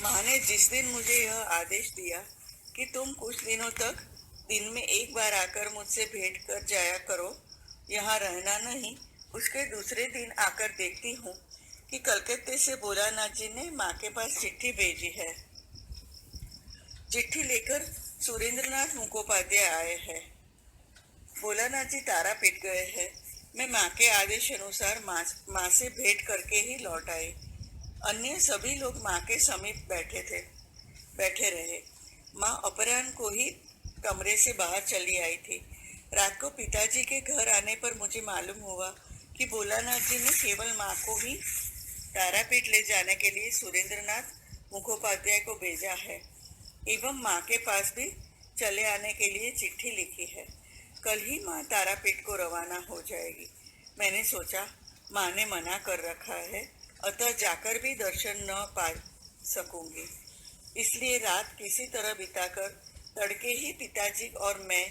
माँ ने जिस दिन मुझे यह आदेश दिया कि तुम कुछ दिनों तक दिन में एक बार आकर मुझसे भेंट कर जाया करो, यहाँ रहना नहीं, उसके दूसरे दिन आकर देखती हूँ कि कलकत्ते से भोलानाथ जी ने माँ के पास चिट्ठी भेजी है। चिट्ठी लेकर सुरेंद्रनाथ मुखोपाध्याय आए हैं। भोलानाथ जी तारापीठ गए हैं। मैं माँ के आदेश अनुसार माँ से भेंट करके ही लौट आई। अन्य सभी लोग माँ के समीप बैठे रहे। माँ अपराह्न को ही कमरे से बाहर चली आई थी। रात को पिताजी के घर आने पर मुझे मालूम हुआ कि भोलानाथ जी ने केवल माँ को ही तारापीठ ले जाने के लिए सुरेंद्रनाथ मुखोपाध्याय को भेजा है एवं माँ के पास भी चले आने के लिए चिट्ठी लिखी है। कल ही माँ तारापीठ को रवाना हो जाएगी। मैंने सोचा माँ ने मना कर रखा है, अतः जाकर भी दर्शन न पा सकूंगी, इसलिए रात किसी तरह बिताकर तड़के ही पिताजी और मैं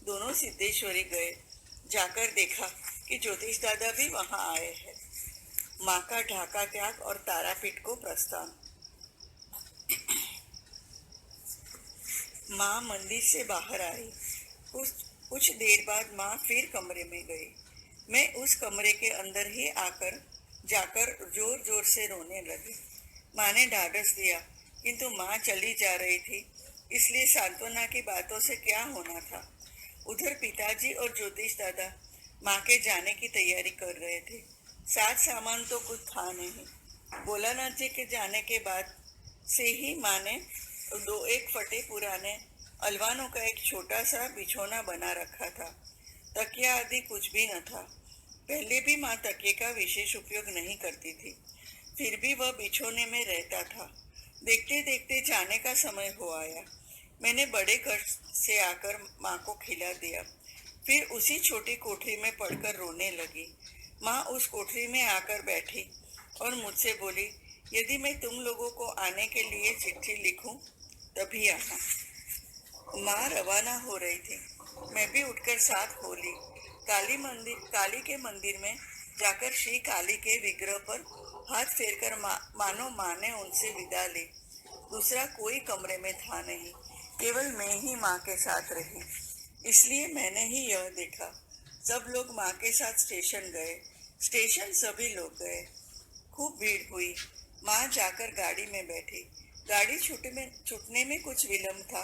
दोनों सिद्धेश्वरी गए। जाकर देखा कि ज्योतिष दादा भी वहां आए हैं। माँ का ढाका त्याग और तारापीठ को प्रस्थान। माँ मंदिर से बाहर आई। कुछ देर बाद माँ फिर कमरे में गई। मैं उस कमरे के अंदर ही जाकर जोर जोर से रोने लगी। माँ ने ढाढ़स दिया, किंतु माँ चली जा रही थी, इसलिए सांत्वना की बातों से क्या होना था। उधर पिताजी और ज्योतिष दादा माँ के जाने की तैयारी कर रहे थे। साथ सामान तो कुछ था नहीं। भोलानाथ जी के जाने के बाद से ही माँ ने एक फटे पुराने अलवानों का एक छोटा सा बिछौना बना रखा था। तकिया आदि कुछ भी न था। पहले भी माँ तकिए का विशेष उपयोग नहीं करती थी, फिर भी वह बिछौने में रहता था। देखते देखते जाने का समय हो आया। मैंने बड़े कष्ट से आकर माँ को खिला दिया, फिर उसी छोटी कोठरी में पड़कर रोने लगी। माँ उस कोठरी में आकर बैठी और मुझसे बोली, यदि मैं तुम लोगों को आने के लिए चिट्ठी लिखूं तभी आना। माँ रवाना हो रही थी। मैं भी उठकर साथ हो ली। काली के मंदिर में जाकर श्री काली के विग्रह पर हाथ फेरकर मानो माँ ने उनसे विदा ली। दूसरा कोई कमरे में था नहीं, केवल मैं ही माँ के साथ रही, इसलिए मैंने ही यह देखा। सब लोग माँ के साथ स्टेशन गए। स्टेशन सभी लोग गए। खूब भीड़ हुई। माँ जाकर गाड़ी में बैठी। गाड़ी छूटने में कुछ विलम्ब था।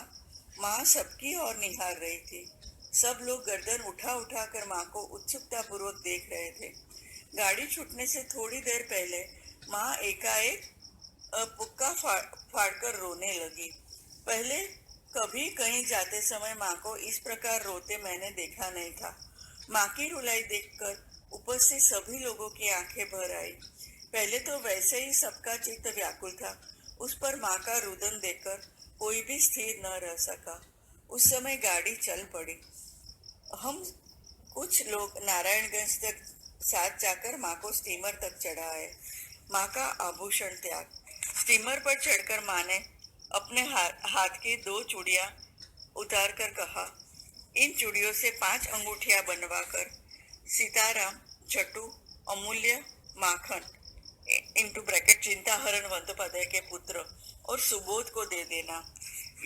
माँ सबकी ओर निहार रही थी। सब लोग गर्दन उठा उठा कर माँ को उत्सुकता पूर्वक देख रहे थे। गाड़ी छूटने से थोड़ी देर पहले माँ एकाएक पुक्का फाड़कर रोने लगी। पहले कभी कहीं जाते समय माँ को इस प्रकार रोते मैंने देखा नहीं था। माँ की रुलाई देखकर उपस्थित सभी लोगों की आंखें भर आई। पहले तो वैसे ही सबका चित्त व्याकुल था। उस पर माँ का रुदन देखकर कोई भी स्थिर न रह सका। उस समय गाड़ी चल पड़ी। हम कुछ लोग नारायणगंज तक साथ जाकर माँ को स्टीमर तक चढ़ाए। माँ का आभूषण त्याग। स्टीमर पर चढ़कर माँ ने अपने हाथ की 2 चूड़ियां उतार कर कहा, इन चूड़ियों से 5 अंगूठियां बनवाकर सीताराम, छटू, अमूल्य, माखन इंटू ब्रैकेट चिंताहरण बंदोपाध्याय के पुत्र और सुबोध को दे देना।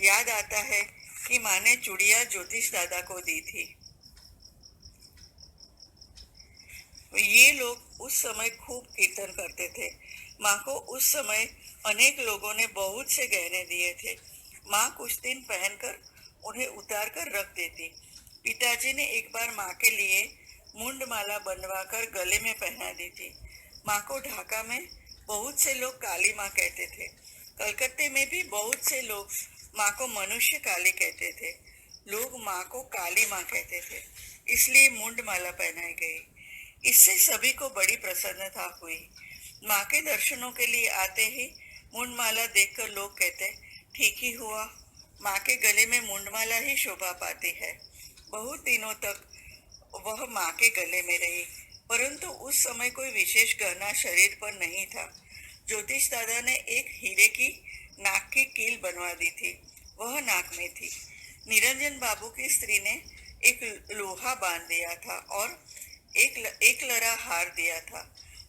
याद आता है कि माँ ने चूड़ियां ज्योतिष दादा को दी थी। ये लोग उस समय खूब कीर्तन करते थे। माँ को उस समय अनेक लोगों ने बहुत से गहने दिए थे। माँ कुछ दिन पहनकर उन्हें उतार कर रख देती। पिताजी ने एक बार माँ के लिए मुंड माला बनवाकर गले में पहना दी थी। माँ को ढाका में बहुत से लोग काली माँ कहते थे। कलकत्ते में भी बहुत से लोग माँ को मनुष्य काली कहते थे। लोग माँ को काली माँ कहते थे, इसलिए मुंड माला पहनाई गई। इससे सभी को बड़ी प्रसन्नता हुई। माँ के दर्शनों के लिए आते ही मुंडमाला देखकर लोग कहते, ठीक ही हुआ, माँ के गले में मुंडमाला ही शोभा पाती है। बहुत दिनों तक वह माँ के गले में रही, परंतु उस समय कोई विशेष गहना शरीर पर नहीं था। ज्योतिष दादा ने एक हीरे की नाक की कील बनवा दी थी, वह नाक में थी। निरंजन बाबू की स्त्री ने एक लोहा बांध दिया था और एक लड़ा हार दिया था।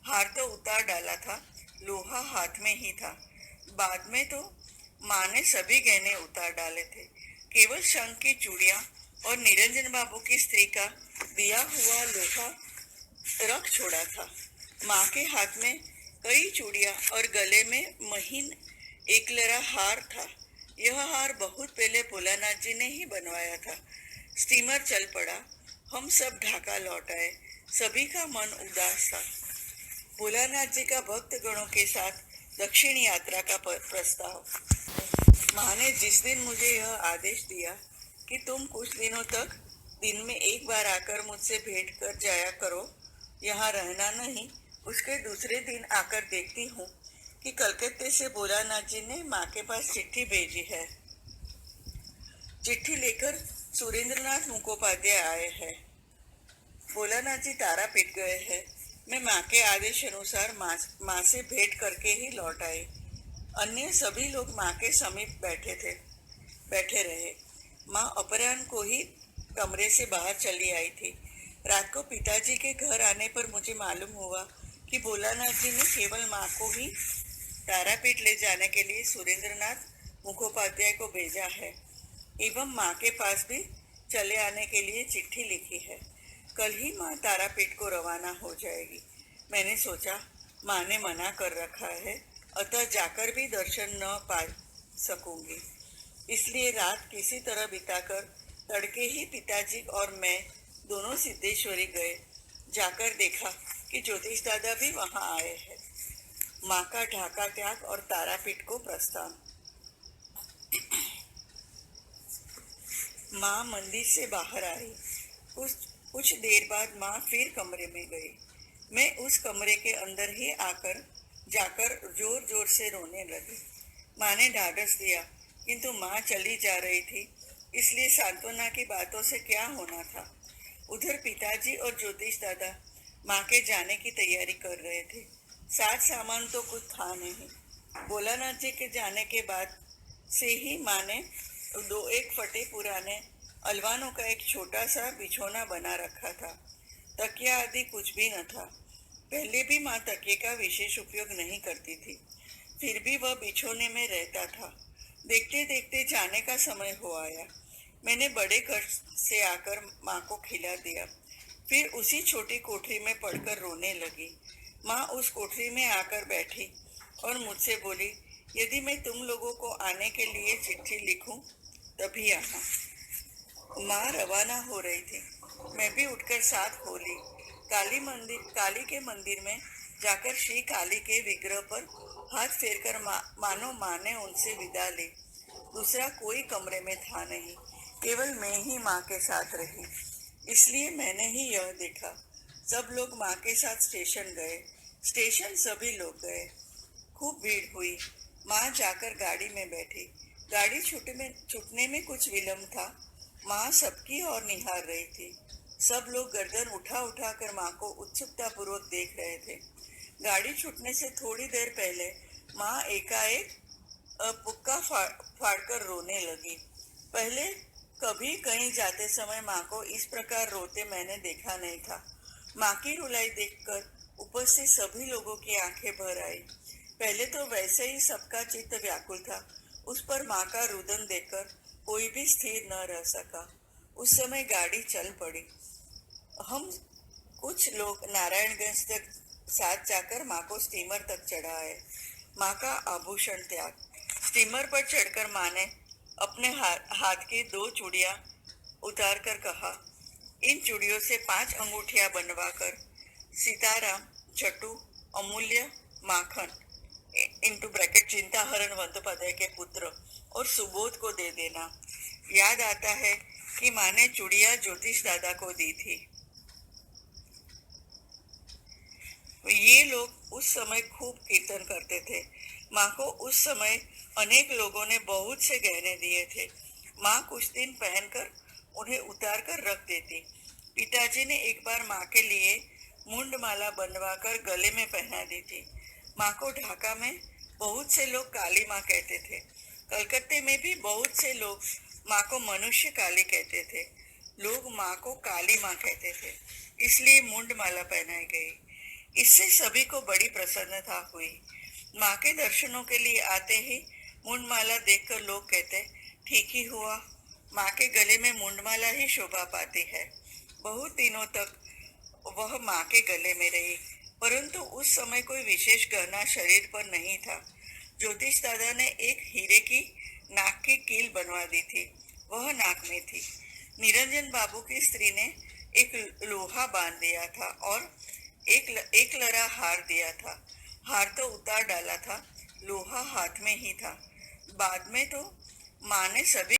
हार तो उतार डाला था, लोहा हाथ में ही था। बाद में तो माँ ने सभी गहने उतार डाले थे, केवल शंख की चूड़ियां और निरंजन बाबू की स्त्री का दिया हुआ लोहा रख छोड़ा था। माँ के हाथ में कई चूड़ियां और गले में महीन एकलरा हार था। यह हार बहुत पहले भोलानाथ जी ने ही बनवाया था। स्टीमर चल पड़ा। हम सब ढाका लौट आए। सभी का मन उदास था। भोलानाथ जी का भक्त गणों के साथ दक्षिण यात्रा का प्रस्ताव। माँ ने जिस दिन मुझे यह आदेश दिया कि तुम कुछ दिनों तक दिन में एक बार आकर मुझसे भेंट कर जाया करो, यहाँ रहना नहीं, उसके दूसरे दिन आकर देखती हूँ कि कलकत्ते से भोलानाथ जी ने माँ के पास चिट्ठी भेजी है। चिट्ठी लेकर सुरेंद्रनाथ मुखोपाध्याय आए हैं। भोलानाथ जी तारापीठ गए हैं। मैं माँ के आदेश अनुसार माँ से भेंट करके ही लौट आई। अन्य सभी लोग माँ के समीप बैठे रहे। माँ अपराह्न को ही कमरे से बाहर चली आई थी। रात को पिताजी के घर आने पर मुझे मालूम हुआ कि भोलानाथ जी ने केवल माँ को ही तारापीठ ले जाने के लिए सुरेंद्रनाथ मुखोपाध्याय को भेजा है एवं माँ के पास भी चले आने के लिए चिट्ठी लिखी है। कल ही माँ तारापीठ को रवाना हो जाएगी। मैंने सोचा माँ ने मना कर रखा है, अतः जाकर भी दर्शन न पा सकूंगी, इसलिए रात किसी तरह बिताकर तड़के ही पिताजी और मैं दोनों सिद्धेश्वरी गए। जाकर देखा कि ज्योतिष दादा भी वहां आए हैं। माँ का ढाका त्याग और तारापीठ को प्रस्थान। माँ मंदिर से बाहर आई। कुछ देर बाद माँ फिर कमरे में गई। मैं उस कमरे के अंदर ही जाकर जोर जोर से रोने लगी। माँ ने ढाढ़स दिया, किंतु माँ चली जा रही थी, इसलिए सांत्वना की बातों से क्या होना था। उधर पिताजी और ज्योतिष दादा माँ के जाने की तैयारी कर रहे थे। साथ सामान तो कुछ था नहीं। भोलानाथ जी के जाने के बाद से ही माँ ने एक फटे पुराने अलवानों का एक छोटा सा बिछौना बना रखा था। तकिया आदि कुछ भी न था। पहले भी माँ तकिए का विशेष उपयोग नहीं करती थी, फिर भी वह बिछोने में रहता था। देखते देखते जाने का समय हो आया। मैंने बड़े कष्ट से आकर माँ को खिला दिया, फिर उसी छोटी कोठरी में पड़कर रोने लगी। माँ उस कोठरी में आकर बैठी और मुझसे बोली, यदि मैं तुम लोगों को आने के लिए चिट्ठी लिखूं तभी आना। माँ रवाना हो रही थी। मैं भी उठकर साथ हो ली। काली के मंदिर में जाकर श्री काली के विग्रह पर हाथ फेरकर मानो माँ ने उनसे विदा ली। दूसरा कोई कमरे में था नहीं, केवल मैं ही माँ के साथ रही। इसलिए मैंने ही यह देखा। सब लोग माँ के साथ स्टेशन गए। स्टेशन सभी लोग गए। खूब भीड़ हुई। माँ जाकर गाड़ी में बैठी। गाड़ी छूटने में कुछ विलम्ब था। माँ सबकी ओर निहार रही थी। सब लोग गर्दन उठा उठा कर माँ को उत्सुकता पूर्वक देख रहे थे। गाड़ी छूटने से थोड़ी देर पहले माँ एकाएक पुक्का फाड़कर रोने लगी। पहले कभी कहीं जाते समय माँ को इस प्रकार रोते मैंने देखा नहीं था। माँ की रुलाई देखकर उपस्थित सभी लोगों की आंखें भर आई। पहले तो वैसे ही सबका चित्त व्याकुल था, उस पर माँ का रुदन देखकर कोई भी स्थिर न रह सका। उस समय गाड़ी चल पड़ी। हम कुछ लोग नारायणगंज तक साथ जाकर माँ को स्टीमर तक चढ़ाए। माँ का आभूषण त्याग। स्टीमर पर चढ़कर माँ ने अपने हाथ की 2 चूड़ियां उतार कर कहा, इन चूड़ियों से 5 अंगूठियां बनवाकर सीताराम, छटू, अमूल्य, माखन इंटू ब्रैकेट चिंताहरण बंदोपाध्याय के पुत्र और सुबोध को दे देना। याद आता है कि माँ ने चूड़ियां ज्योतिष दादा को दी थी। ये लोग उस समय खूब कीर्तन करते थे। माँ को उस समय अनेक लोगों ने बहुत से गहने दिए थे। माँ कुछ दिन पहनकर उन्हें उतार कर रख देती। पिताजी ने एक बार माँ के लिए मुंड माला बनवाकर गले में पहना दी थी। माँ को ढाका में बहुत से लोग काली माँ कहते थे। कलकत्ते में भी बहुत से लोग माँ को मनुष्य काली कहते थे। लोग माँ को काली माँ कहते थे, इसलिए मुंड माला पहनाई गई। इससे सभी को बड़ी प्रसन्नता हुई। माँ के दर्शनों के लिए आते ही मुंडमाला देखकर लोग कहते, ठीक ही हुआ, माँ के गले में मुंडमाला ही शोभा पाती है। बहुत दिनों तक वह माँ के गले में रही, परंतु उस समय कोई विशेष गहना शरीर पर नहीं था। ज्योतिष दादा ने एक हीरे की नाक की कील बनवा दी थी, वह नाक में थी। निरंजन बाबू की स्त्री ने एक लोहा बांध दिया था और एक लड़ा हार दिया था। हार तो उतार डाला था, लोहा हाथ में ही था। बाद में तो माँ ने सभी